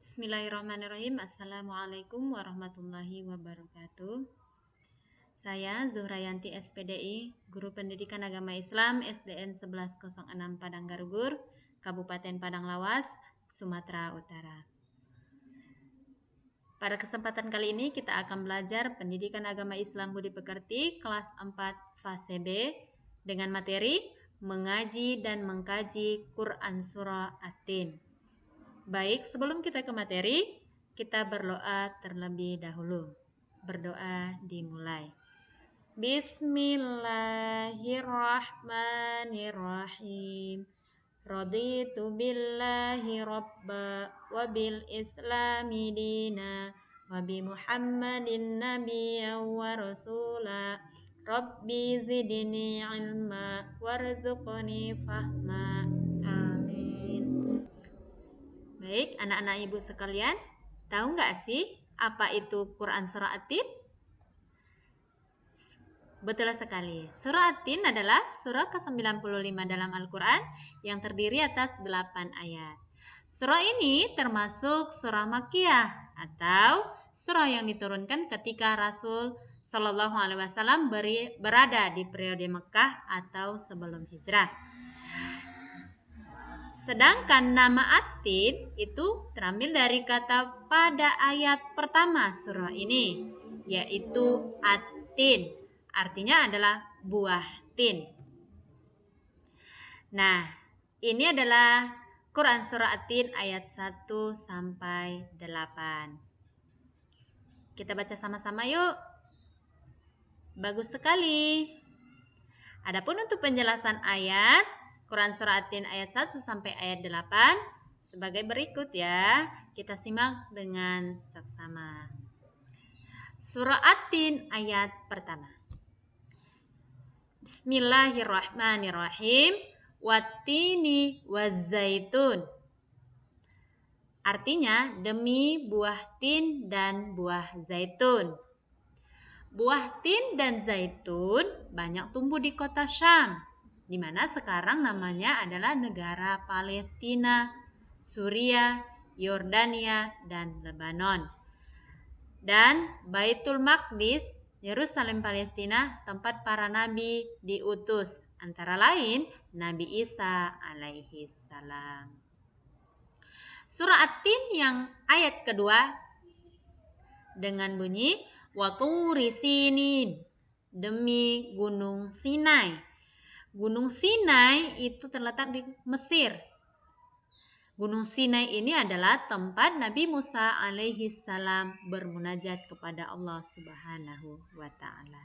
Bismillahirrahmanirrahim. Assalamualaikum warahmatullahi wabarakatuh. Saya Zuhrayanti SPDI, Guru Pendidikan Agama Islam SDN 1106 Padang Garugur, Kabupaten Padang Lawas, Sumatera Utara. Pada kesempatan kali ini kita akan belajar Pendidikan Agama Islam Budi Pekerti kelas 4 fase B dengan materi mengaji dan mengkaji Quran Surah At-Tin. Baik, sebelum kita ke materi, kita berdoa terlebih dahulu. Berdoa dimulai. Bismillahirrahmanirrahim. Raditu billahi rabba wa bil islami dina wa bi Muhammadin nabiyyan wa rasula. Rabbi zidni ilma warzuqni fahma. Amin. Baik, anak-anak ibu sekalian, tahu nggak sih apa itu Quran Surah At-Tin? Betul sekali. Surah At-Tin adalah surah ke-95 dalam Al-Quran yang terdiri atas 8 ayat. Surah ini termasuk surah Makkiyah atau surah yang diturunkan ketika Rasul Shallallahu Alaihi Wasallam berada di periode Mekah atau sebelum hijrah. Sedangkan nama At-Tin itu terambil dari kata pada ayat pertama surah ini, yaitu At-Tin. Artinya adalah buah tin. Nah, ini adalah Quran Surah At-Tin ayat 1 sampai 8. Kita baca sama-sama yuk. Bagus sekali. Adapun untuk penjelasan ayat Quran Surah At-Tin ayat 1 sampai ayat 8 sebagai berikut ya. Kita simak dengan seksama. Surah At-Tin ayat pertama. Bismillahirrahmanirrahim. Wattini wazzaitun. Artinya demi buah tin dan buah zaitun. Buah tin dan zaitun banyak tumbuh di kota Syam, di mana sekarang namanya adalah negara Palestina, Suriah, Yordania, dan Lebanon. Dan Baitul Maqdis, Yerusalem Palestina, tempat para nabi diutus, antara lain Nabi Isa alaihi salam. Surah At-Tin yang ayat kedua dengan bunyi wa turi sinin, demi Gunung Sinai. Gunung Sinai itu terletak di Mesir. Gunung Sinai ini adalah tempat Nabi Musa alaihi salam bermunajat kepada Allah Subhanahu wa taala.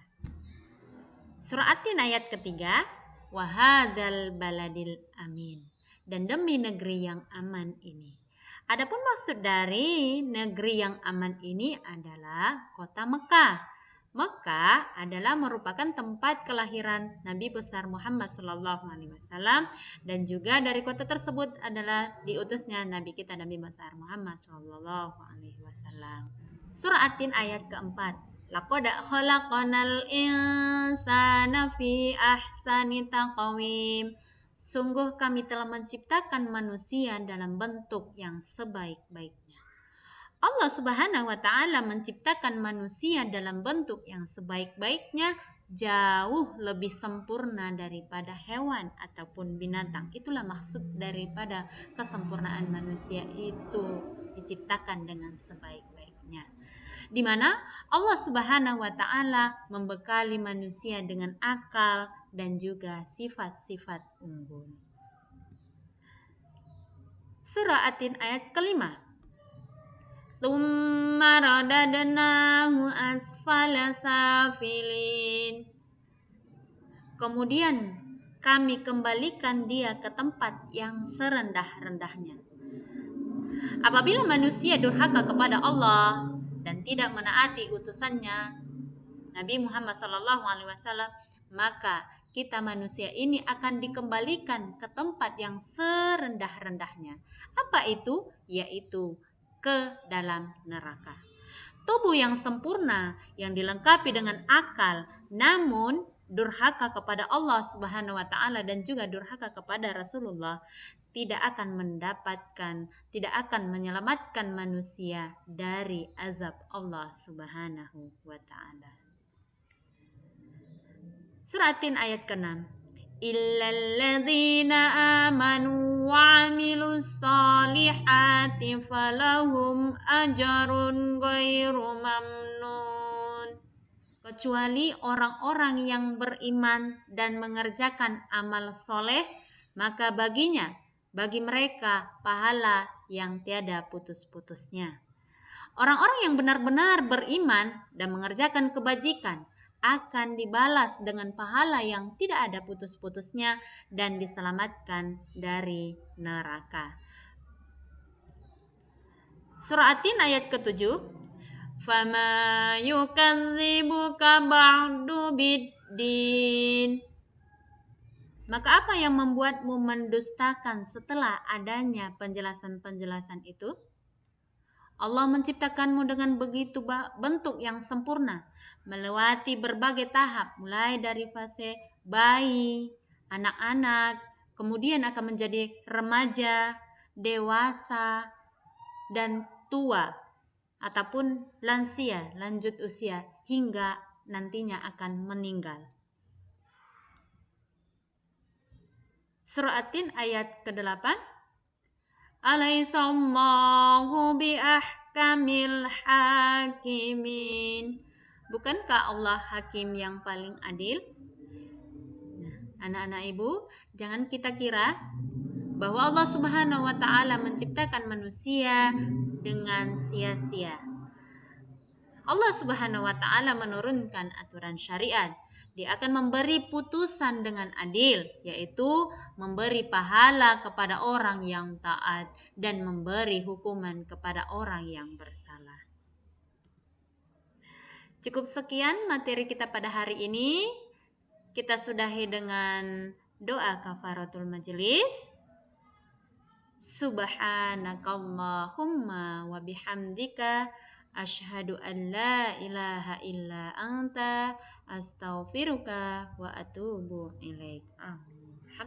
Surah At-Tin ayat ketiga, wa hadzal baladil amin, dan demi negeri yang aman ini. Adapun maksud dari negeri yang aman ini adalah kota Mekah. Mekah adalah merupakan tempat kelahiran Nabi besar Muhammad SAW, dan juga dari kota tersebut adalah diutusnya Nabi kita Nabi besar Muhammad SAW. Surah At-Tin ayat keempat. Laqad khalaqnal insana fi ahsani taqwim. Sungguh kami telah menciptakan manusia dalam bentuk yang sebaik-baiknya. Allah Subhanahu wa taala menciptakan manusia dalam bentuk yang sebaik-baiknya, jauh lebih sempurna daripada hewan ataupun binatang. Itulah maksud daripada kesempurnaan manusia itu, diciptakan dengan sebaik-baiknya. Di mana Allah Subhanahu wa taala membekali manusia dengan akal dan juga sifat-sifat unggul. Surah At-Tin ayat kelima. Tsumma radadnahu asfala safilin. Kemudian kami kembalikan dia ke tempat yang serendah-rendahnya. Apabila manusia durhaka kepada Allah dan tidak menaati utusannya Nabi Muhammad SAW, maka kita manusia ini akan dikembalikan ke tempat yang serendah-rendahnya. Apa itu? Yaitu ke dalam neraka. Tubuh yang sempurna yang dilengkapi dengan akal, namun durhaka kepada Allah Subhanahu wa taala dan juga durhaka kepada Rasulullah, tidak akan menyelamatkan manusia dari azab Allah Subhanahu wa taala. Surah At-Tin ayat ke-6. Illalladzina amanu wa 'amilus solihati falahum ajrun ghairu mamnun. Kecuali orang-orang yang beriman dan mengerjakan amal soleh, maka bagi mereka pahala yang tiada putus-putusnya. Orang-orang yang benar-benar beriman dan mengerjakan kebajikan akan dibalas dengan pahala yang tidak ada putus-putusnya dan diselamatkan dari neraka. Surah At-Tin ayat ke-7. Fama yukadzibuka ba'du biddin. Maka apa yang membuatmu mendustakan setelah adanya penjelasan-penjelasan itu? Allah menciptakanmu dengan begitu bentuk yang sempurna, melewati berbagai tahap, mulai dari fase bayi, anak-anak, kemudian akan menjadi remaja, dewasa, dan tua, ataupun lansia, lanjut usia, hingga nantinya akan meninggal. Surah At-Tin ayat ke-8. Alaihissallahu biahkamil hakimin. Bukankah Allah hakim yang paling adil? Anak-anak ibu, jangan kita kira bahwa Allah Subhanahu wa taala menciptakan manusia dengan sia-sia. Allah Subhanahu wa taala menurunkan aturan syariat. Dia akan memberi putusan dengan adil, yaitu memberi pahala kepada orang yang taat dan memberi hukuman kepada orang yang bersalah. Cukup sekian materi kita pada hari ini. Kita sudahi dengan doa kafaratul majelis. Subhanakallahumma wa bihamdika asyhadu an la ilaha illa anta astaghfiruka wa atubu ilaik.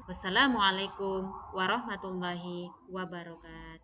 Wassalamualaikum warahmatullahi wabarakatuh.